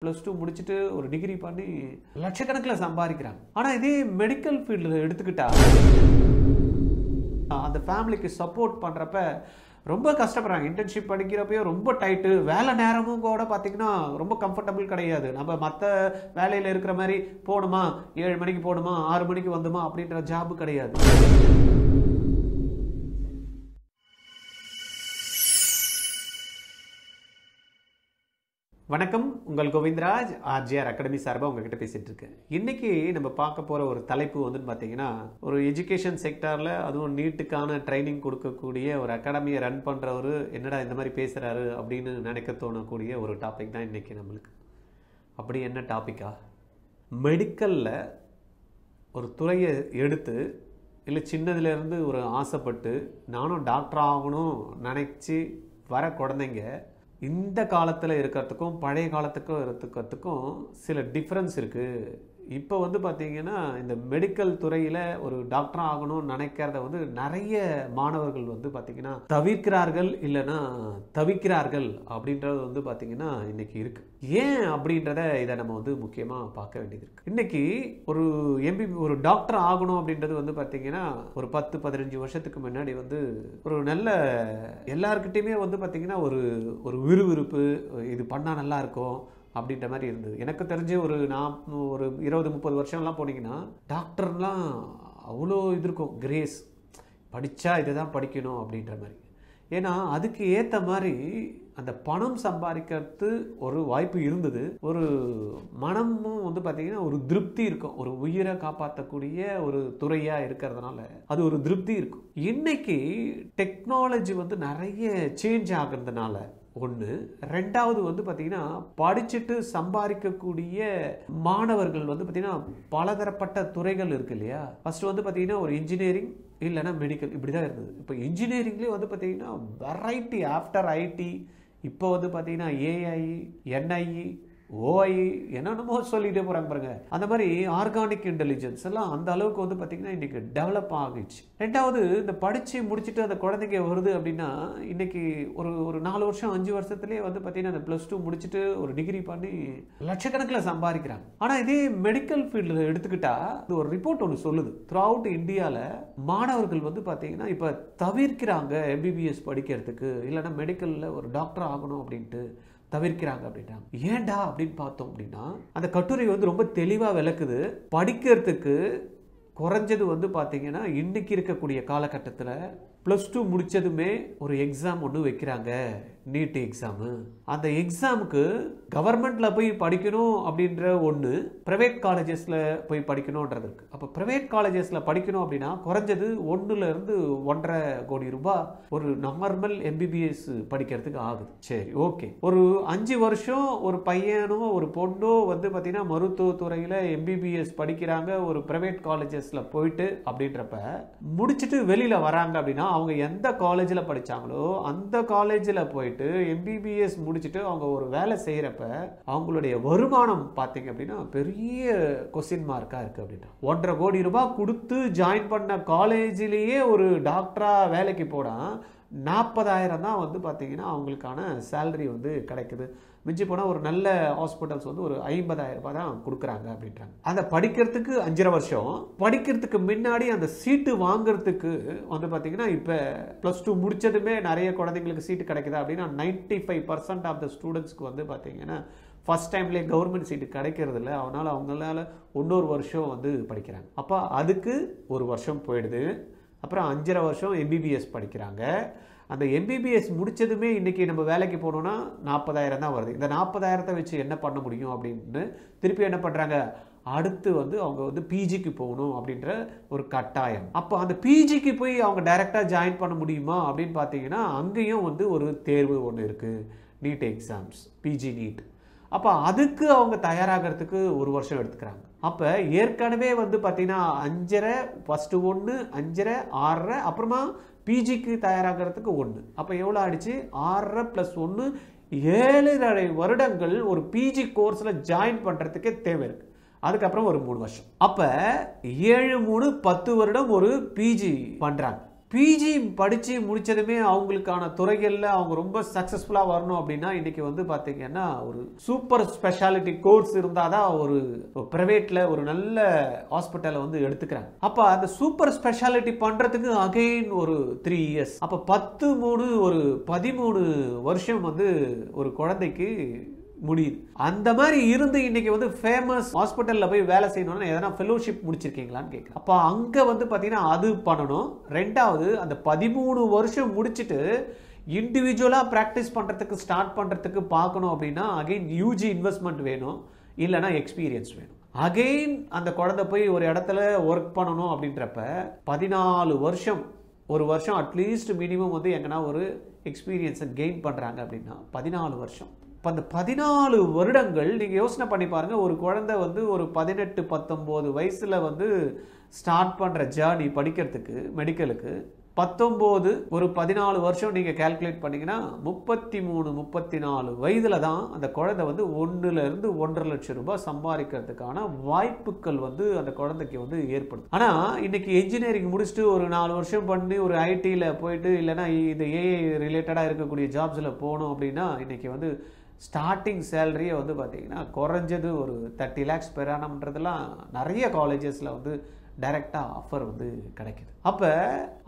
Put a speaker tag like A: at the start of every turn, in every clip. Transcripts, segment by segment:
A: +2 முடிச்சுட்டு ஒரு டிகிரி பண்ணி லட்சக்கணக்கில் சம்பாதிக்கிறாங்க. ஆனால் இதே மெடிக்கல் ஃபீல்டில் எடுத்துக்கிட்டா அந்த ஃபேமிலிக்கு சப்போர்ட் பண்ணுறப்ப ரொம்ப கஷ்டப்படுறாங்க. இன்டர்ன்ஷிப் படிக்கிறப்பையும் ரொம்ப டைட்டு, வேலை நேரமும் கூட பார்த்தீங்கன்னா ரொம்ப கம்ஃபர்டபுள் கிடையாது. நம்ம மற்ற வேலையில் இருக்கிற மாதிரி போகணுமா 7 மணிக்கு போகணுமா 6 மணிக்கு வந்துமா அப்படின்ற ஜாபு கிடையாது. வணக்கம், உங்கள் கோவிந்தராஜ் ஆர்ஜிஆர் அகாடமி சார்பாக உங்ககிட்ட பேசிட்டு இருக்கேன். இன்னைக்கு நம்ம பார்க்க போகிற ஒரு தலைப்பு வந்துன்னு பார்த்தீங்கன்னா, ஒரு எஜுகேஷன் செக்டாரில் அதுவும் நீட்டுக்கான ட்ரைனிங் கொடுக்கக்கூடிய ஒரு அகாடமியை ரன் பண்ணுறவர் என்னடா இந்த மாதிரி பேசுகிறாரு அப்படின்னு நினைக்க தோணக்கூடிய ஒரு டாபிக் தான் இன்றைக்கி நம்மளுக்கு. அப்படி என்ன டாப்பிக்கா? மெடிக்கலில் ஒரு துறையை எடுத்து இல்லை சின்னதுலேருந்து ஒரு ஆசைப்பட்டு நானும் டாக்டர் ஆகணும் நினச்சி வர குழந்தைங்க இந்த காலத்தில் இருக்கிறதுக்கும் பழைய காலத்துக்கும் இருக்கிறதுக்கும் சில டிஃப்ரென்ஸ் இருக்குது. இப்போ வந்து பார்த்திங்கன்னா இந்த மெடிக்கல் துறையில் ஒரு டாக்டர் ஆகணும்னு நினைக்கிறத வந்து நிறைய மாணவர்கள் வந்து பார்த்திங்கன்னா தவிர்க்கிறார்கள், இல்லைன்னா தவிக்கிறார்கள் அப்படின்றது வந்து பார்த்திங்கன்னா இன்றைக்கி இருக்குது. ஏன் அப்படின்றத இதை நம்ம வந்து முக்கியமாக பார்க்க வேண்டியது இருக்குது. இன்றைக்கி ஒரு டாக்டர் ஆகணும் அப்படின்றது வந்து பார்த்திங்கன்னா ஒரு 10-15 வருஷத்துக்கு முன்னாடி வந்து ஒரு நல்ல எல்லாருக்கிட்டையுமே வந்து பார்த்திங்கன்னா ஒரு விறுவிறுப்பு, இது பண்ணால் நல்லா இருக்கும் அப்படின்ற மாதிரி இருந்தது. எனக்கு தெரிஞ்சு ஒரு 20-30 வருஷம்லாம் போனீங்கன்னா டாக்டர்லாம் அவ்வளோ இது இருக்கும், கிரேஸ், படித்தா இதை தான் படிக்கணும் அப்படின்ற மாதிரி. ஏன்னா அதுக்கு ஏற்ற மாதிரி அந்த பணம் சம்பாதிக்கிறது ஒரு வாய்ப்பு இருந்தது. ஒரு மனமும் வந்து பார்த்திங்கன்னா ஒரு திருப்தி இருக்கும். ஒரு உயிரை காப்பாற்றக்கூடிய ஒரு துறையாக இருக்கிறதுனால அது ஒரு திருப்தி இருக்கும். இன்னைக்கு டெக்னாலஜி வந்து நிறைய சேஞ்ச் ஆகிறதுனால ஒன்று, ரெண்டாவது வந்து பார்த்திங்கன்னா படிச்சுட்டு சம்பாதிக்கக்கூடிய மாணவர்கள் வந்து பார்த்திங்கன்னா பலதரப்பட்ட துறைகள் இருக்கு இல்லையா. ஃபஸ்ட்டு வந்து பார்த்திங்கன்னா ஒரு இன்ஜினியரிங் இல்லைன்னா மெடிக்கல் இப்படி தான் இருந்தது. இப்போ இன்ஜினியரிங்லேயே வந்து பார்த்திங்கன்னா வெரைட்டி, ஆஃப்டர் ஐடி இப்போ வந்து பார்த்திங்கன்னா ஏஐ, என்ஐஇ, ஓஐ என்னென்னமோ சொல்லிகிட்டே போகிறாங்க பாருங்க. அந்த மாதிரி ஆர்கானிக் இன்டெலிஜென்ஸ் எல்லாம் அந்த அளவுக்கு வந்து பார்த்திங்கன்னா இன்றைக்கி டெவலப் ஆகிடுச்சு. ரெண்டாவது, இந்த படித்து முடிச்சுட்டு அந்த குழந்தைங்க வருது அப்படின்னா இன்றைக்கி ஒரு 4 வருஷம் 5 வருஷத்துலேயே வந்து பார்த்திங்கன்னா அந்த +2 முடிச்சுட்டு ஒரு டிகிரி பண்ணி லட்சக்கணக்கில் சம்பாதிக்கிறாங்க. ஆனால் இதே மெடிக்கல் ஃபீல்டில் எடுத்துக்கிட்டா ஒரு ரிப்போர்ட் ஒன்று சொல்லுது, த்ரூ அவுட் இந்தியாவில் மாணவர்கள் வந்து பார்த்திங்கன்னா இப்போ தவிர்க்கிறாங்க எம்பிபிஎஸ் படிக்கிறதுக்கு, இல்லைன்னா மெடிக்கலில் ஒரு டாக்டர் ஆகணும் அப்படின்ட்டு தவிர்க்கிறாங்க அப்படின்றாங்க. ஏன்டா அப்படின்னு பார்த்தோம் அப்படின்னா அந்த கட்டுரை வந்து ரொம்ப தெளிவாக விளக்குது. படிக்கிறதுக்கு குறைஞ்சது வந்து பார்த்தீங்கன்னா இன்னைக்கு இருக்கக்கூடிய காலகட்டத்தில் +2 முடித்ததுமே ஒரு எக்ஸாம் ஒன்று வைக்கிறாங்க, நீட் எக்ஸாமு. அந்த எக்ஸாமுக்கு கவர்மெண்ட்டில் போய் படிக்கணும் அப்படின்ற ஒன்று, ப்ரைவேட் காலேஜஸில் போய் படிக்கணுன்றது இருக்குது. அப்போ ப்ரைவேட் காலேஜஸில் படிக்கணும் அப்படின்னா குறைஞ்சது 1-லேருந்து 1.5 கோடி ரூபாய் ஒரு நார்மல் எம்பிபிஎஸ் படிக்கிறதுக்கு ஆகுது. சரி, ஓகே. ஒரு 5 வருஷம் ஒரு பையனோ ஒரு பொண்ணோ வந்து பார்த்தீங்கன்னா மருத்துவத்துறையில் எம்பிபிஎஸ் படிக்கிறாங்க ஒரு ப்ரைவேட் காலேஜஸில் போயிட்டு அப்படின்றப்ப முடிச்சுட்டு வெளியில் வராங்க அப்படின்னா அவங்க எந்த காலேஜில் படித்தாங்களோ அந்த காலேஜில் போயிட்டு எம்பிபிஎஸ் முடிச்சுட்டு அவங்க ஒரு வேலை செய்கிறப்ப அவங்களுடைய வருமானம் பார்த்தீங்க அப்படின்னா பெரிய கொஸ்டின் மார்க்காக இருக்குது. அப்படின்னா 1.5 கோடி ரூபாய் கொடுத்து ஜாயின் பண்ண காலேஜிலேயே ஒரு டாக்டராக வேலைக்கு போனால் 40,000 தான் வந்து பார்த்தீங்கன்னா அவங்களுக்கான சேலரி வந்து கிடைக்குது. மிஞ்சி போனால் ஒரு நல்ல ஹாஸ்பிட்டல்ஸ் வந்து ஒரு 50,000 ரூபாய் தான் கொடுக்குறாங்க அப்படின்றாங்க. அந்த படிக்கிறதுக்கு 5.5 வருஷம், படிக்கிறதுக்கு முன்னாடி அந்த சீட்டு வாங்குறதுக்கு வந்து பார்த்தீங்கன்னா இப்போ +2 முடிச்சதுமே நிறைய குழந்தைங்களுக்கு சீட்டு கிடைக்குதா அப்படின்னா 95% ஆஃப் த ஸ்டூடெண்ட்ஸ்க்கு வந்து பார்த்தீங்கன்னா ஃபஸ்ட் டைம்லேயே கவர்மெண்ட் சீட்டு கிடைக்கிறது இல்லை. அவங்களால 1 வருஷம் வந்து படிக்கிறாங்க. அப்போ அதுக்கு 1 வருஷம் போயிடுது. அப்புறம் 5.5 வருஷம் எம்பிபிஎஸ் படிக்கிறாங்க. அந்த எம்பிபிஎஸ் முடித்ததுமே இன்றைக்கி நம்ம வேலைக்கு போனோன்னா 40,000 தான் வருது. இந்த 40,000 வச்சு என்ன பண்ண முடியும் அப்படின்னு திருப்பி என்ன பண்ணுறாங்க, அடுத்து வந்து அவங்க வந்து பிஜிக்கு போகணும் அப்படின்ற ஒரு கட்டாயம். அப்போ அந்த பிஜிக்கு போய் அவங்க டைரெக்டாக ஜாயின் பண்ண முடியுமா அப்படின்னு பார்த்தீங்கன்னா அங்கேயும் வந்து ஒரு தேர்வு ஒன்று இருக்குது, நீட் எக்ஸாம்ஸ், பிஜி நீட். அப்போ அதுக்கு அவங்க தயாராகிறதுக்கு 1 வருஷம் எடுத்துக்கிறாங்க. அப்போ ஏற்கனவே வந்து பார்த்தீங்கன்னா 5.5 ஃபஸ்ட்டு 1, 5.5, 6.5, அப்புறமா பிஜிக்கு தயாராகிறதுக்கு 1. அப்போ எவ்வளோ ஆயிடுச்சு? 6.5 + 1 7.5 வருடங்கள் ஒரு பிஜி கோர்ஸில் ஜாயின் பண்ணுறதுக்கே தேவை இருக்குது. அதுக்கப்புறம் ஒரு 3 வருஷம். அப்போ 7, 3, 10 வருடம் ஒரு பிஜி பண்ணுறாங்க. பிஜி படித்து முடித்ததுமே அவங்களுக்கான துறைகளில் அவங்க ரொம்ப சக்ஸஸ்ஃபுல்லாக வரணும் அப்படின்னா இன்றைக்கி வந்து பார்த்திங்கன்னா ஒரு சூப்பர் ஸ்பெஷாலிட்டி கோர்ஸ் இருந்தால் தான் ஒரு ப்ரைவேட்டில் ஒரு நல்ல ஹாஸ்பிட்டலை வந்து எடுத்துக்கிறாங்க. அப்போ அந்த சூப்பர் ஸ்பெஷாலிட்டி பண்ணுறதுக்கு அகெயின் ஒரு 3 இயர்ஸ், அப்போ 10 ஒரு 13 வருஷம் வந்து ஒரு குழந்தைக்கு முடியுது. அந்த மாதிரி இருந்து இன்னைக்கு வந்து ஃபேமஸ் ஹாஸ்பிட்டல்ல போய் வேலை செய்யணும்னா எதனா ஃபெலோஷிப் முடிச்சிருக்கீங்களான்னு கேட்குறேன். அப்போ அங்கே வந்து பார்த்தீங்கன்னா அது பண்ணணும். ரெண்டாவது அந்த 13 வருஷம் முடிச்சுட்டு இண்டிவிஜுவலாக ப்ராக்டிஸ் பண்ணுறதுக்கு ஸ்டார்ட் பண்ணுறதுக்கு பார்க்கணும் அப்படின்னா அகெயின் யூஜி இன்வெஸ்ட்மெண்ட் வேணும், இல்லைனா எக்ஸ்பீரியன்ஸ் வேணும். அகெயின் அந்த குழந்தை போய் ஒரு இடத்துல ஒர்க் பண்ணணும் அப்படின்றப்ப 14 வருஷம், ஒரு வருஷம் அட்லீஸ்ட் மினிமம் வந்து எங்கன்னா ஒரு எக்ஸ்பீரியன்ஸை கெயின் பண்ணுறாங்க அப்படின்னா 14 வருஷம். இப்போ அந்த 14 வருடங்கள் நீங்கள் யோசனை பண்ணி பாருங்கள். ஒரு குழந்தை வந்து ஒரு 18-19 வயசில் வந்து ஸ்டார்ட் பண்ணுற ஜேர்னி படிக்கிறதுக்கு மெடிக்கலுக்கு 19 ஒரு 14 வருஷம் நீங்கள் கால்குலேட் பண்ணிங்கன்னா 33-34 வயதில் தான் அந்த குழந்தை வந்து 1-லேருந்து 1.5 லட்சம் ரூபாய் சம்பாதிக்கிறதுக்கான வாய்ப்புகள் வந்து அந்த குழந்தைக்கு வந்து ஏற்படுது. ஆனால் இன்னைக்கு என்ஜினியரிங் முடிச்சுட்டு ஒரு 4 வருஷம் பண்ணி ஒரு ஐடியில் போயிட்டு இல்லைனா இந்த ஏஐ ரிலேட்டடாக இருக்கக்கூடிய ஜாப்ஸில் போகணும் அப்படின்னா இன்னைக்கு வந்து ஸ்டார்டிங் சேலரியை வந்து பார்த்திங்கன்னா குறைஞ்சது ஒரு 30 lakhs பெர் ஆனம்ன்றதுலாம் நிறைய காலேஜஸில் வந்து டைரெக்டாக ஆஃபர் வந்து கிடைக்குது. அப்போ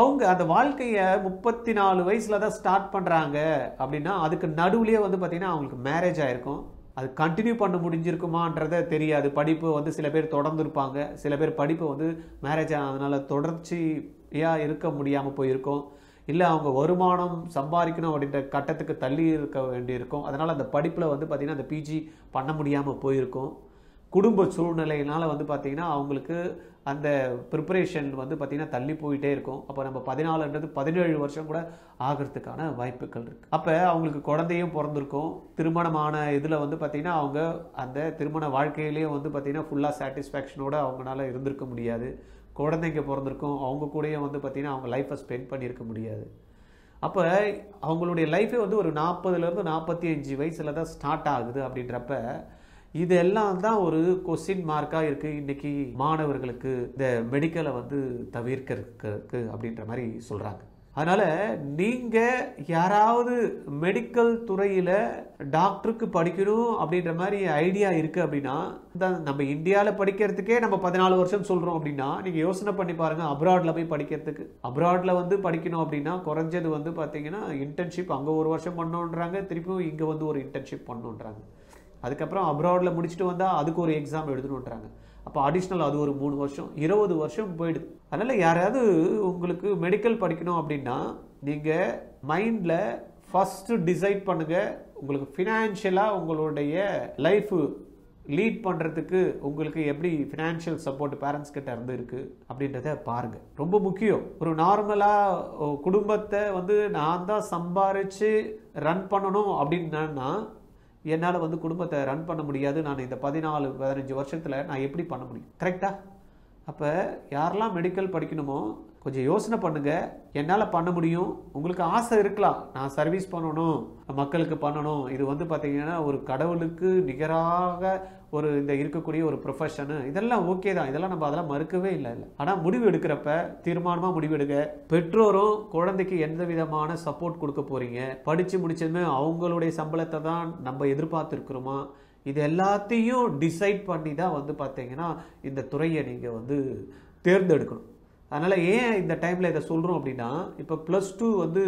A: அவங்க அந்த வாழ்க்கையை 34 வயசில் தான் ஸ்டார்ட் பண்ணுறாங்க அப்படின்னா அதுக்கு நடுவுலேயே வந்து பார்த்திங்கன்னா அவங்களுக்கு மேரேஜ் ஆகிருக்கும். அது கண்டினியூ பண்ண முடிஞ்சிருக்குமான்றதை தெரியாது. படிப்பு வந்து சில பேர் தொடர்ந்துருப்பாங்க, சில பேர் படிப்பு வந்து மேரேஜ் ஆனதுனால தொடர்ச்சியாக இருக்க முடியாமல் போயிருக்கும், இல்லை அவங்க வருமானம் சம்பாதிக்கணும் அப்படின்ற கட்டத்துக்கு தள்ளி இருக்க வேண்டியிருக்கும். அதனால் அந்த படிப்பில் வந்து பார்த்திங்கன்னா அந்த பிஜி பண்ண முடியாமல் போயிருக்கும். குடும்ப சூழ்நிலையினால் வந்து பார்த்திங்கன்னா அவங்களுக்கு அந்த ப்ரிப்பரேஷன் வந்து பார்த்திங்கன்னா தள்ளி போயிட்டே இருக்கும். அப்போ நம்ம 14ன்றது 17 வருஷம் கூட ஆகிறதுக்கான வாய்ப்புகள் இருக்குது. அப்போ அவங்களுக்கு குழந்தையும் பிறந்திருக்கும். திருமணமான இதில் வந்து பார்த்திங்கன்னா அவங்க அந்த திருமண வாழ்க்கையிலேயும் வந்து பார்த்திங்கன்னா ஃபுல்லாக சாட்டிஸ்ஃபேக்ஷனோடு அவங்களால இருந்திருக்க முடியாது. குழந்தைங்க பிறந்திருக்கும், அவங்க கூடயும் வந்து பார்த்திங்கன்னா அவங்க லைஃப்பை ஸ்பெண்ட் பண்ணியிருக்க முடியாது. அப்போ அவங்களுடைய லைஃபே வந்து ஒரு 40லேருந்து 45 வயசில் தான் ஸ்டார்ட் ஆகுது. அப்படின்றப்ப இதெல்லாம் தான் ஒரு கொஸ்டின் மார்க்காக இருக்குது இன்றைக்கி மாணவர்களுக்கு இந்த மெடிக்கலை வந்து தவிர்க்கிறதுக்கு அப்படின்ற மாதிரி சொல்கிறாங்க. அதனால் நீங்கள் யாராவது மெடிக்கல் துறையில் டாக்டருக்கு படிக்கணும் அப்படின்ற மாதிரி ஐடியா இருக்குது அப்படின்னா நம்ம இந்தியாவில் படிக்கிறதுக்கே நம்ம 14 வருஷம் சொல்கிறோம் அப்படின்னா நீங்கள் யோசனை பண்ணி பாருங்கள் அப்ராடில் போய் படிக்கிறதுக்கு. அப்ராடில் வந்து படிக்கணும் அப்படின்னா குறைஞ்சது வந்து பார்த்தீங்கன்னா இன்டர்ன்ஷிப் அங்கே ஒரு வருஷம் பண்ணணுன்றாங்க, திருப்பியும் இங்கே வந்து ஒரு இன்டர்ன்ஷிப் பண்ணணுன்றாங்க. அதுக்கப்புறம் அப்ராடில் முடிச்சுட்டு வந்தால் அதுக்கு ஒரு எக்ஸாம் எழுதணுன்றாங்க. அப்போ அடிஷ்னல் அது ஒரு 3 வருஷம் 20 வருஷம் போயிடுது. அதனால் யாராவது உங்களுக்கு மெடிக்கல் படிக்கணும் அப்படின்னா நீங்கள் மைண்டில் ஃபஸ்ட்டு டிசைட் பண்ணுங்கள், உங்களுக்கு ஃபினான்ஷியலாக உங்களுடைய லைஃபு லீட் பண்ணுறதுக்கு உங்களுக்கு எப்படி ஃபினான்ஷியல் சப்போர்ட் பேரண்ட்ஸ் கிட்ட இருந்து இருக்குது அப்படின்றத பாருங்கள். ரொம்ப முக்கியம். ஒரு நார்மலாக குடும்பத்தை வந்து நான் தான் சம்பாரித்து ரன் பண்ணணும் அப்படின்னா என்னால் வந்து குடும்பத்தை ரன் பண்ண முடியாது. நான் இந்த 14-15 வருஷத்தில் நான் எப்படி பண்ண முடியும்? கரெக்டாக? அப்போ யாரெல்லாம் மெடிக்கல் படிக்கணுமோ கொஞ்சம் யோசனை பண்ணுங்கள். என்னால் பண்ண முடியும். உங்களுக்கு ஆசை இருக்கலாம், நான் சர்வீஸ் பண்ணணும், மக்களுக்கு பண்ணணும், இது வந்து பார்த்திங்கன்னா ஒரு கடவுளுக்கு நிகராக ஒரு இந்த இருக்கக்கூடிய ஒரு ப்ரொஃபஷனு, இதெல்லாம் ஓகே தான், இதெல்லாம் நம்ம அதெல்லாம் மறுக்கவே இல்லை. ஆனால் முடிவு எடுக்கிறப்ப தீர்மானமாக முடிவெடுங்க. பெற்றோரும் குழந்தைக்கு எந்த விதமான சப்போர்ட் கொடுக்க போகிறீங்க, படித்து முடிச்சதுமே அவங்களுடைய சம்பளத்தை தான் நம்ம எதிர்பார்த்துருக்குறோமா, இது எல்லாத்தையும் டிசைட் பண்ணி தான் வந்து பார்த்தீங்கன்னா இந்த துறையை நீங்கள் வந்து தேர்ந்தெடுக்கணும். அதனால் ஏன் இந்த டைமில் இதை சொல்கிறோம் அப்படின்னா இப்போ +2 வந்து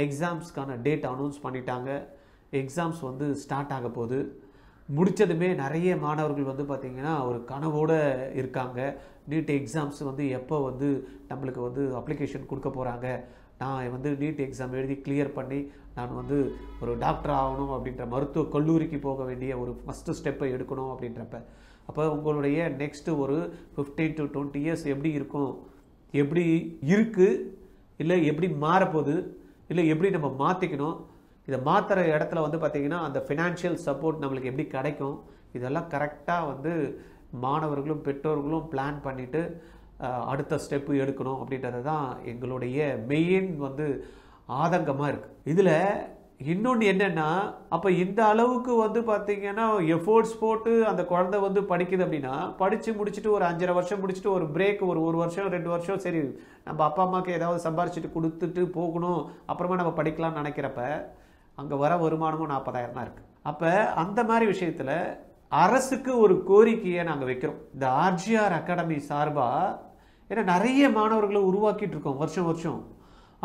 A: எக்ஸாம்ஸ்க்கான டேட் அனௌன்ஸ் பண்ணிட்டாங்க. எக்ஸாம்ஸ் வந்து ஸ்டார்ட் ஆக போகுது. முடித்ததுமே நிறைய மாணவர்கள் வந்து பார்த்திங்கன்னா ஒரு கனவோடு இருக்காங்க. நீட் எக்ஸாம்ஸ் வந்து எப்போ வந்து நம்மளுக்கு வந்து அப்ளிகேஷன் கொடுக்க போகிறாங்க, நான் வந்து நீட் எக்ஸாம் எழுதி கிளியர் பண்ணி நான் வந்து ஒரு டாக்டர் ஆகணும் அப்படின்ற மருத்துவ கல்லூரிக்கு போக வேண்டிய ஒரு ஃபஸ்ட்டு ஸ்டெப்பை எடுக்கணும் அப்படின்றப்ப அப்போ உங்களுடைய நெக்ஸ்ட்டு ஒரு 15 to 20 இயர்ஸ் எப்படி இருக்கும், எப்படி இருக்குது, இல்லை எப்படி மாறப்போகுது, இல்லை எப்படி நம்ம மாற்றிக்கணும், இதை மாற்றுற இடத்துல வந்து பார்த்திங்கன்னா அந்த ஃபினான்ஷியல் சப்போர்ட் நம்மளுக்கு எப்படி கிடைக்கும், இதெல்லாம் கரெக்டாக வந்து மாணவர்களும் பெற்றோர்களும் பிளான் பண்ணிவிட்டு அடுத்த ஸ்டெப்பு எடுக்கணும் அப்படின்றது தான் எங்களுடைய மெயின் வந்து ஆதங்கமாக இருக்குது. இதில் இன்னொன்று என்னென்னா, அப்போ இந்த அளவுக்கு வந்து பார்த்தீங்கன்னா எஃபோர்ட்ஸ் போட்டு அந்த குழந்தை வந்து படிக்குது அப்படின்னா, படித்து முடிச்சுட்டு ஒரு 5.5 வருஷம் முடிச்சுட்டு ஒரு பிரேக் ஒரு வருஷம் 2 வருஷம் சரி நம்ம அப்பா அம்மாவுக்கு ஏதாவது சம்பாரிச்சுட்டு கொடுத்துட்டு போகணும், அப்புறமா நம்ம படிக்கலாம்னு நினைக்கிறப்ப அங்கே வர வருமானமும் 40,000 தான் இருக்குது. அப்போ அந்த மாதிரி விஷயத்தில் அரசுக்கு ஒரு கோரிக்கையை நாங்கள் வைக்கிறோம். இந்த ஆர்ஜிஆர் அகாடமி சார்பாக, ஏன்னா நிறைய மாணவர்களை உருவாக்கிட்டு இருக்கோம் வருஷம் வருஷம்.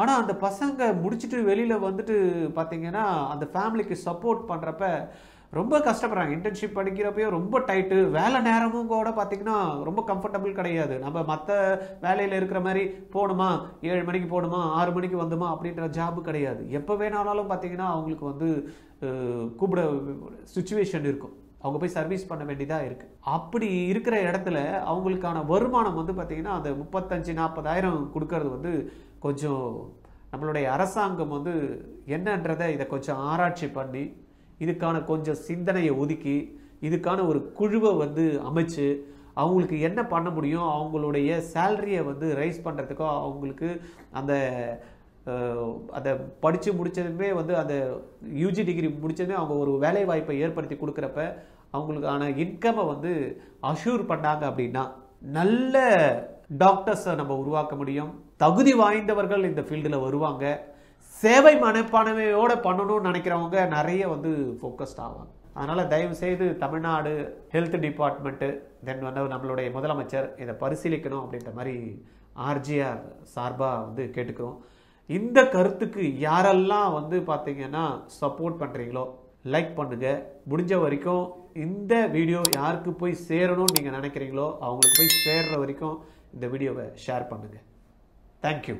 A: ஆனால் அந்த பசங்க முடிச்சுட்டு வெளியில் வந்துட்டு பார்த்தீங்கன்னா அந்த ஃபேமிலிக்கு சப்போர்ட் பண்ணுறப்ப ரொம்ப கஷ்டப்படுறாங்க. இன்டர்ன்ஷிப் படிக்கிறப்பையும் ரொம்ப டைட்டு, வேலை நேரமும் கூட பார்த்தீங்கன்னா ரொம்ப கம்ஃபர்டபுள் கிடையாது. நம்ம மற்ற வேலையில் இருக்கிற மாதிரி போகணுமா 7 மணிக்கு போகணுமா 6 மணிக்கு வந்துமா அப்படின்ற ஜாபு கிடையாது. எப்போ வேணாலும் பார்த்தீங்கன்னா அவங்களுக்கு வந்து கூப்பிட சுச்சுவேஷன் இருக்கும். அவங்க போய் சர்வீஸ் பண்ண வேண்டியதாக இருக்குது. அப்படி இருக்கிற இடத்துல அவங்களுக்கான வருமானம் வந்து பார்த்திங்கன்னா அந்த 35-40,000 கொடுக்கறது வந்து கொஞ்சம் நம்மளுடைய அரசாங்கம் வந்து என்னன்றதை இதை கொஞ்சம் ஆராய்ச்சி பண்ணி இதுக்கான கொஞ்சம் சிந்தனையை ஒதுக்கி இதுக்கான ஒரு குழுவை வந்து அமைச்சு அவங்களுக்கு என்ன பண்ண முடியும், அவங்களுடைய சேலரியை வந்து ரைஸ் பண்ணுறதுக்கோ அவங்களுக்கு அந்த அதை படித்து முடித்ததுமே வந்து அந்த யூஜி டிகிரி முடித்ததுமே அவங்க ஒரு வேலை வாய்ப்பை ஏற்படுத்தி கொடுக்குறப்ப அவங்களுக்கான இன்கம்மை வந்து அஷ்யூர் பண்ணாங்க அப்படின்னா நல்ல டாக்டர்ஸை நம்ம உருவாக்க முடியும். தகுதி வாய்ந்தவர்கள் இந்த ஃபீல்டில் வருவாங்க. சேவை மனப்பான்மையோடு பண்ணணும்னு நினைக்கிறவங்க நிறைய வந்து ஃபோக்கஸ்ட் ஆவாங்க. அதனால் தயவுசெய்து தமிழ்நாடு ஹெல்த் டிபார்ட்மெண்ட்டு தென் வந்து நம்மளுடைய முதலமைச்சர் இதை பரிசீலிக்கணும் அப்படின்ற மாதிரி ஆர்ஜிஆர் சார்பாக வந்து கேட்டுக்கிறோம். இந்த கருத்துக்கு யாரெல்லாம் வந்து பார்த்தீங்கன்னா சப்போர்ட் பண்ணுறீங்களோ லைக் பண்ணுங்கள். முடிஞ்ச வரைக்கும் இந்த வீடியோ யாருக்கு போய் சேரணும்னு நீங்கள் நினைக்கிறீங்களோ அவங்களுக்கு போய் சேர்ற வரைக்கும் இந்த வீடியோவை ஷேர் பண்ணுங்கள். தேங்க்யூ.